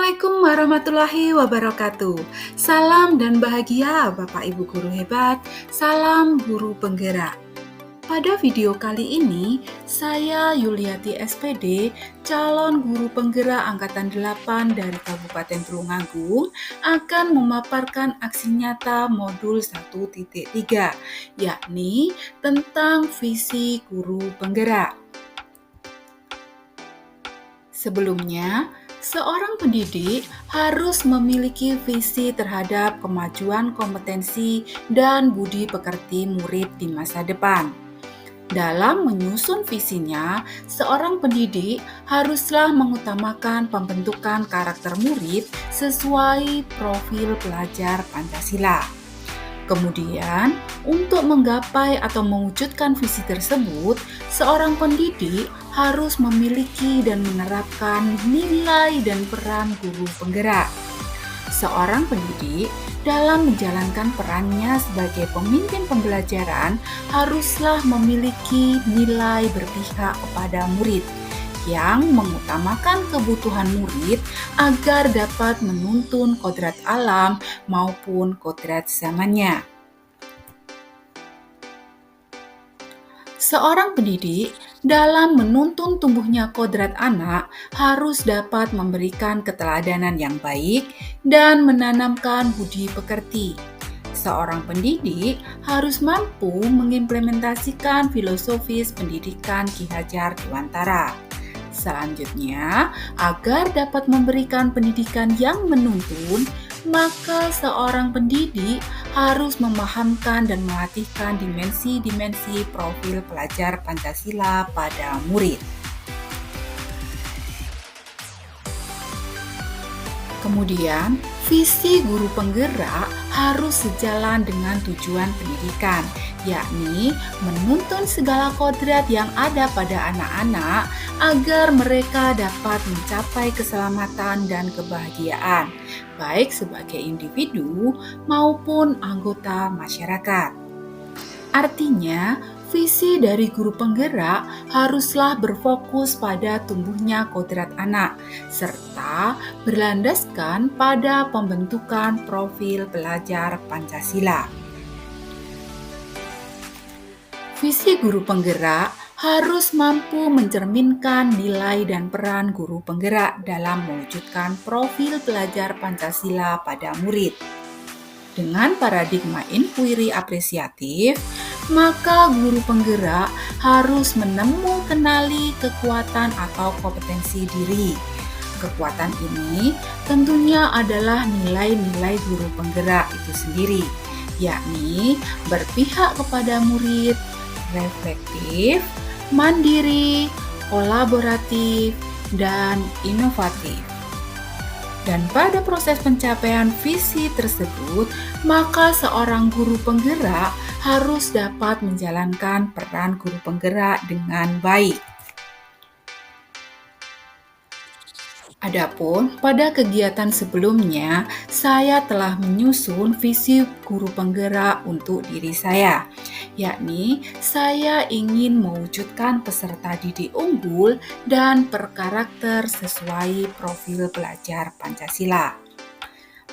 Assalamualaikum warahmatullahi wabarakatuh. Salam dan bahagia Bapak Ibu guru hebat. Salam guru penggerak. Pada video kali ini, saya Yuliati SPD, calon guru penggerak Angkatan 8 dari Kabupaten Tulungagung, akan memaparkan aksi nyata modul 1.3, yakni tentang visi guru penggerak. Sebelumnya, seorang pendidik harus memiliki visi terhadap kemajuan kompetensi dan budi pekerti murid di masa depan. Dalam menyusun visinya, seorang pendidik haruslah mengutamakan pembentukan karakter murid sesuai profil pelajar Pancasila. Kemudian, untuk menggapai atau mewujudkan visi tersebut, seorang pendidik harus memiliki dan menerapkan nilai dan peran guru penggerak. Seorang pendidik dalam menjalankan perannya sebagai pemimpin pembelajaran haruslah memiliki nilai berpihak kepada murid yang mengutamakan kebutuhan murid agar dapat menuntun kodrat alam maupun kodrat zamannya. Seorang pendidik dalam menuntun tumbuhnya kodrat anak harus dapat memberikan keteladanan yang baik dan menanamkan budi pekerti. Seorang pendidik harus mampu mengimplementasikan filosofis pendidikan Ki Hajar Dewantara. Selanjutnya, agar dapat memberikan pendidikan yang menuntun, maka seorang pendidik harus memahamkan dan melatihkan dimensi-dimensi profil pelajar Pancasila pada murid. Kemudian, visi guru penggerak harus sejalan dengan tujuan pendidikan, yakni menuntun segala kodrat yang ada pada anak-anak agar mereka dapat mencapai keselamatan dan kebahagiaan, baik sebagai individu maupun anggota masyarakat. Artinya, visi dari guru penggerak haruslah berfokus pada tumbuhnya kodrat anak, serta berlandaskan pada pembentukan profil pelajar Pancasila. Visi guru penggerak harus mampu mencerminkan nilai dan peran guru penggerak dalam mewujudkan profil pelajar Pancasila pada murid. Dengan paradigma inquiry apresiatif, maka guru penggerak harus kenali kekuatan atau kompetensi diri. Kekuatan ini tentunya adalah nilai-nilai guru penggerak itu sendiri, yakni berpihak kepada murid, reflektif, mandiri, kolaboratif, dan inovatif. Dan pada proses pencapaian visi tersebut, maka seorang guru penggerak harus dapat menjalankan peran guru penggerak dengan baik. Adapun pada kegiatan sebelumnya, saya telah menyusun visi guru penggerak untuk diri saya, yakni saya ingin mewujudkan peserta didik unggul dan berkarakter sesuai profil pelajar Pancasila.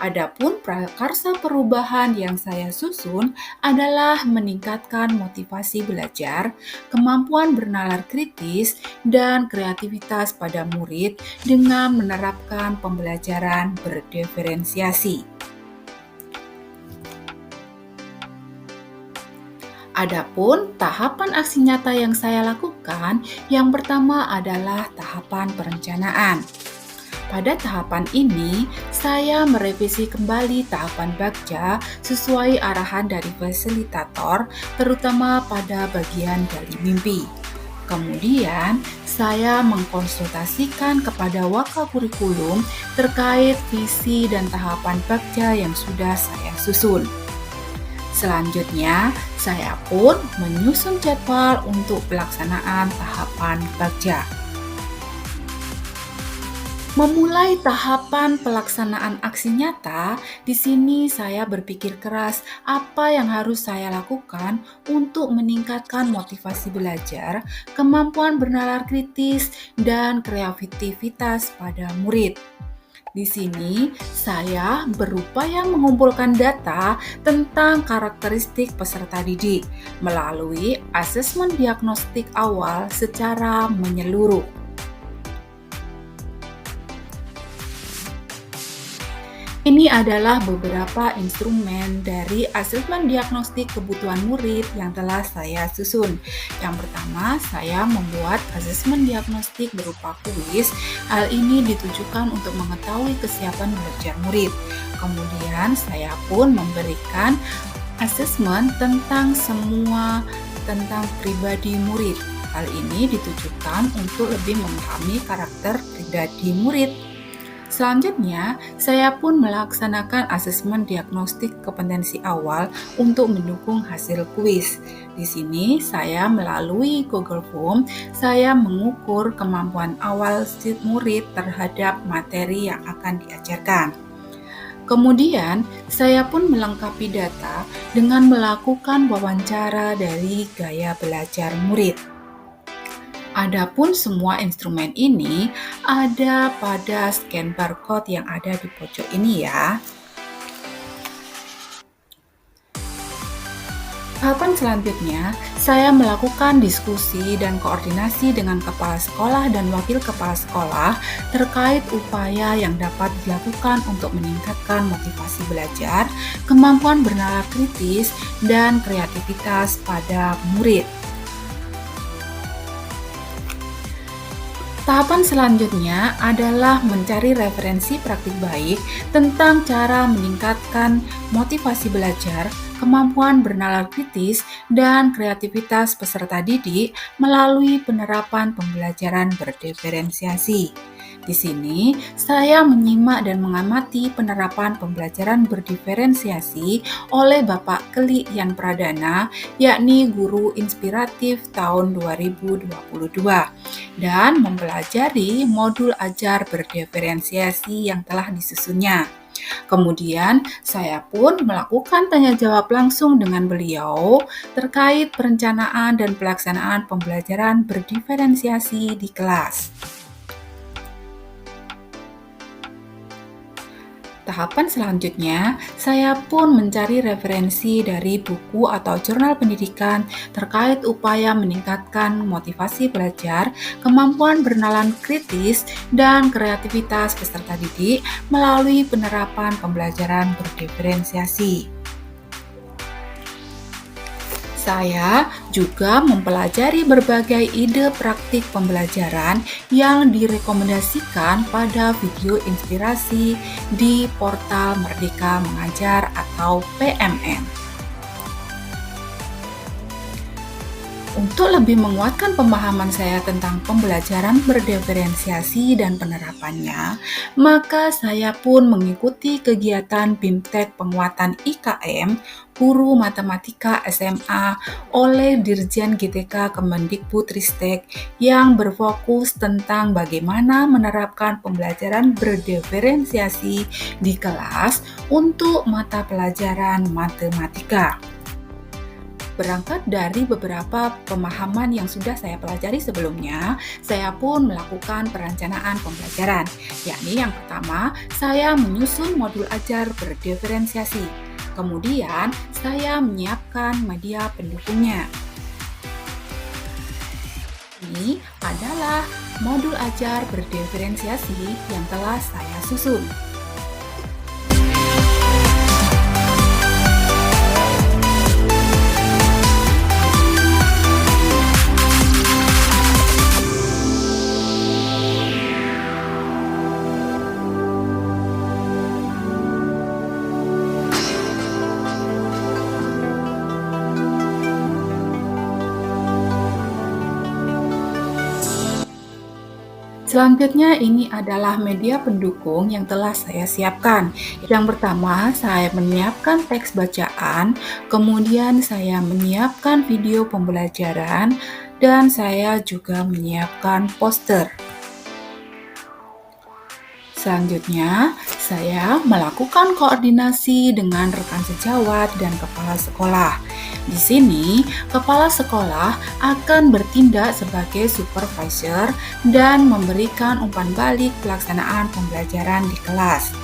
Adapun prakarsa perubahan yang saya susun adalah meningkatkan motivasi belajar, kemampuan bernalar kritis, dan kreativitas pada murid dengan menerapkan pembelajaran berdiferensiasi. Adapun tahapan aksi nyata yang saya lakukan, yang pertama adalah tahapan perencanaan. Pada tahapan ini, saya merevisi kembali tahapan Bagja sesuai arahan dari fasilitator, terutama pada bagian gali mimpi. Kemudian, saya mengkonsultasikan kepada Wakakurikulum terkait visi dan tahapan Bagja yang sudah saya susun. Selanjutnya, saya pun menyusun jadwal untuk pelaksanaan tahapan Bagja. Memulai tahapan pelaksanaan aksi nyata, di sini saya berpikir keras apa yang harus saya lakukan untuk meningkatkan motivasi belajar, kemampuan bernalar kritis, dan kreativitas pada murid. Di sini, saya berupaya mengumpulkan data tentang karakteristik peserta didik melalui asesmen diagnostik awal secara menyeluruh. Ini adalah beberapa instrumen dari asesmen diagnostik kebutuhan murid yang telah saya susun. Yang pertama, saya membuat asesmen diagnostik berupa kuis. Hal ini ditujukan untuk mengetahui kesiapan belajar murid. Kemudian, saya pun memberikan asesmen tentang tentang pribadi murid. Hal ini ditujukan untuk lebih memahami karakter pribadi murid. Selanjutnya, saya pun melaksanakan asesmen diagnostik kompetensi awal untuk mendukung hasil kuis. Di sini, saya melalui Google Form, saya mengukur kemampuan awal si murid terhadap materi yang akan diajarkan. Kemudian, saya pun melengkapi data dengan melakukan wawancara dari gaya belajar murid. Adapun semua instrumen ini ada pada scan barcode yang ada di pojok ini ya. Tahapan selanjutnya, saya melakukan diskusi dan koordinasi dengan kepala sekolah dan wakil kepala sekolah terkait upaya yang dapat dilakukan untuk meningkatkan motivasi belajar, kemampuan bernalar kritis, dan kreativitas pada murid. Tahapan selanjutnya adalah mencari referensi praktik baik tentang cara meningkatkan motivasi belajar, kemampuan bernalar kritis, dan kreativitas peserta didik melalui penerapan pembelajaran berdiferensiasi. Di sini, saya menyimak dan mengamati penerapan pembelajaran berdiferensiasi oleh Bapak Keli Yan Pradana, yakni guru inspiratif tahun 2022, dan mempelajari modul ajar berdiferensiasi yang telah disusunnya. Kemudian, saya pun melakukan tanya jawab langsung dengan beliau terkait perencanaan dan pelaksanaan pembelajaran berdiferensiasi di kelas. Tahapan selanjutnya, saya pun mencari referensi dari buku atau jurnal pendidikan terkait upaya meningkatkan motivasi belajar, kemampuan bernalar kritis, dan kreativitas peserta didik melalui penerapan pembelajaran berdiferensiasi. Saya juga mempelajari berbagai ide praktik pembelajaran yang direkomendasikan pada video inspirasi di portal Merdeka Mengajar atau PMM. Untuk lebih menguatkan pemahaman saya tentang pembelajaran berdiferensiasi dan penerapannya, maka saya pun mengikuti kegiatan BIMTEK penguatan IKM Guru Matematika SMA oleh Dirjen GTK Kemendikbudristek yang berfokus tentang bagaimana menerapkan pembelajaran berdiferensiasi di kelas untuk mata pelajaran matematika. Berangkat dari beberapa pemahaman yang sudah saya pelajari sebelumnya, saya pun melakukan perencanaan pembelajaran, yakni yang pertama, saya menyusun modul ajar berdiferensiasi. Kemudian, saya menyiapkan media pendukungnya. Ini adalah modul ajar berdiferensiasi yang telah saya susun. Selanjutnya ini adalah media pendukung yang telah saya siapkan. Yang pertama, saya menyiapkan teks bacaan, kemudian saya menyiapkan video pembelajaran, dan saya juga menyiapkan poster. Selanjutnya, saya melakukan koordinasi dengan rekan sejawat dan kepala sekolah. Di sini, kepala sekolah akan bertindak sebagai supervisor dan memberikan umpan balik pelaksanaan pembelajaran di kelas.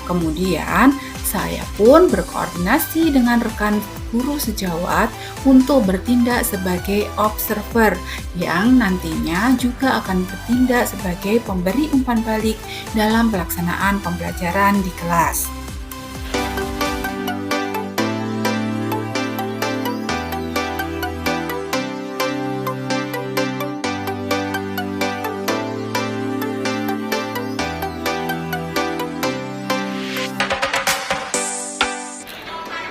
Kemudian, saya pun berkoordinasi dengan rekan guru sejawat untuk bertindak sebagai observer yang nantinya juga akan bertindak sebagai pemberi umpan balik dalam pelaksanaan pembelajaran di kelas.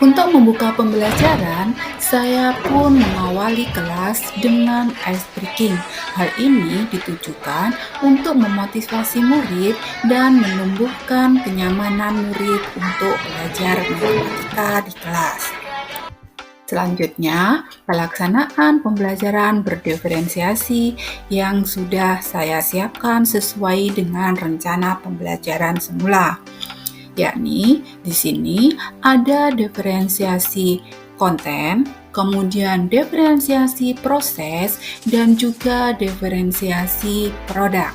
Untuk membuka pembelajaran, saya pun mengawali kelas dengan ice breaking. Hal ini ditujukan untuk memotivasi murid dan menumbuhkan kenyamanan murid untuk belajar matematika di kelas. Selanjutnya, pelaksanaan pembelajaran berdiferensiasi yang sudah saya siapkan sesuai dengan rencana pembelajaran semula. Yakni di sini ada diferensiasi konten, kemudian diferensiasi proses, dan juga diferensiasi produk.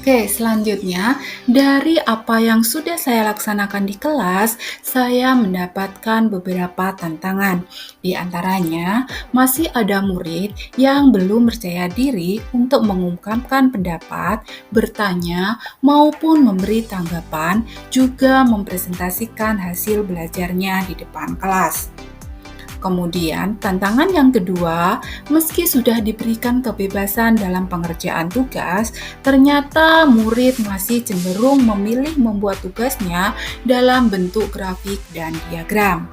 Oke, selanjutnya dari apa yang sudah saya laksanakan di kelas, saya mendapatkan beberapa tantangan. Di antaranya, masih ada murid yang belum percaya diri untuk mengungkapkan pendapat, bertanya, maupun memberi tanggapan, juga mempresentasikan hasil belajarnya di depan kelas. Kemudian, tantangan yang kedua, meski sudah diberikan kebebasan dalam pengerjaan tugas, ternyata murid masih cenderung memilih membuat tugasnya dalam bentuk grafik dan diagram.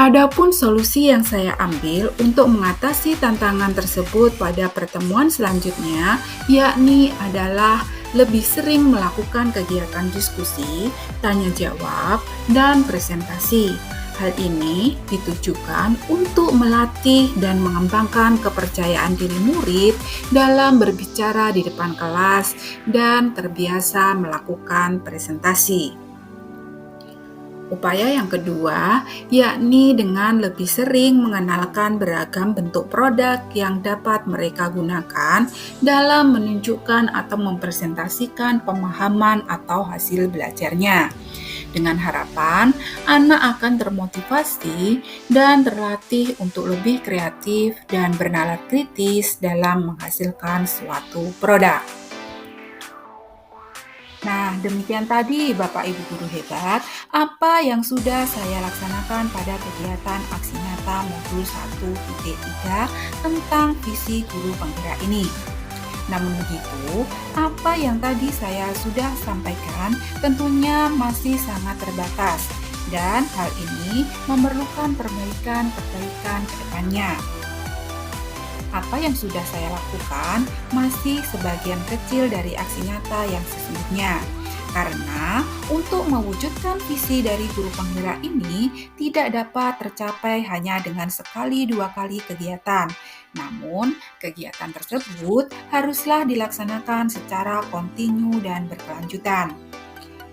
Adapun solusi yang saya ambil untuk mengatasi tantangan tersebut pada pertemuan selanjutnya, yakni adalah lebih sering melakukan kegiatan diskusi, tanya jawab, dan presentasi. Hal ini ditujukan untuk melatih dan mengembangkan kepercayaan diri murid dalam berbicara di depan kelas dan terbiasa melakukan presentasi. Upaya yang kedua, yakni dengan lebih sering mengenalkan beragam bentuk produk yang dapat mereka gunakan dalam menunjukkan atau mempresentasikan pemahaman atau hasil belajarnya. Dengan harapan, anak akan termotivasi dan terlatih untuk lebih kreatif dan bernalar kritis dalam menghasilkan suatu produk. Nah, demikian tadi Bapak Ibu Guru hebat, apa yang sudah saya laksanakan pada kegiatan aksi nyata modul 1.3 tentang visi guru penggerak ini. Namun begitu, apa yang tadi saya sudah sampaikan tentunya masih sangat terbatas dan hal ini memerlukan perbaikan ke depannya. Apa yang sudah saya lakukan masih sebagian kecil dari aksi nyata yang sesungguhnya. Karena untuk mewujudkan visi dari guru penggerak ini tidak dapat tercapai hanya dengan sekali dua kali kegiatan. Namun, kegiatan tersebut haruslah dilaksanakan secara kontinu dan berkelanjutan.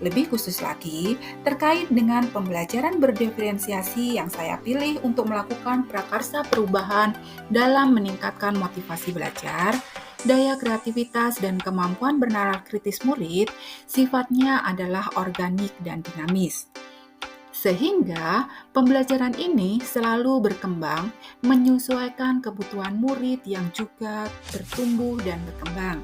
Lebih khusus lagi, terkait dengan pembelajaran berdiferensiasi yang saya pilih untuk melakukan prakarsa perubahan dalam meningkatkan motivasi belajar, daya kreativitas dan kemampuan bernalar kritis murid sifatnya adalah organik dan dinamis. Sehingga pembelajaran ini selalu berkembang menyesuaikan kebutuhan murid yang juga bertumbuh dan berkembang.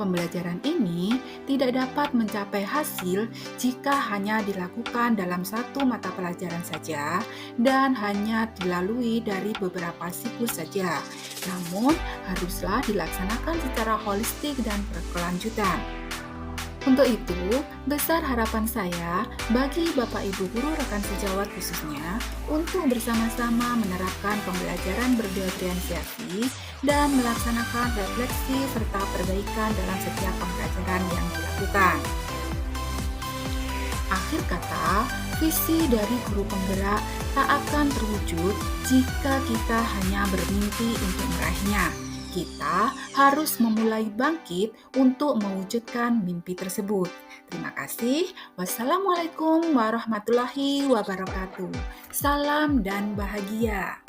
Pembelajaran ini tidak dapat mencapai hasil jika hanya dilakukan dalam satu mata pelajaran saja dan hanya dilalui dari beberapa siklus saja. Namun, haruslah dilaksanakan secara holistik dan berkelanjutan. Untuk itu, besar harapan saya bagi Bapak Ibu guru rekan sejawat khususnya untuk bersama-sama menerapkan pembelajaran berdiferensiasi dan melaksanakan refleksi serta perbaikan dalam setiap pembelajaran yang dilakukan. Akhir kata, visi dari guru penggerak tak akan terwujud jika kita hanya bermimpi untuk meraihnya. Kita harus memulai bangkit untuk mewujudkan mimpi tersebut. Terima kasih. Wassalamualaikum warahmatullahi wabarakatuh. Salam dan bahagia.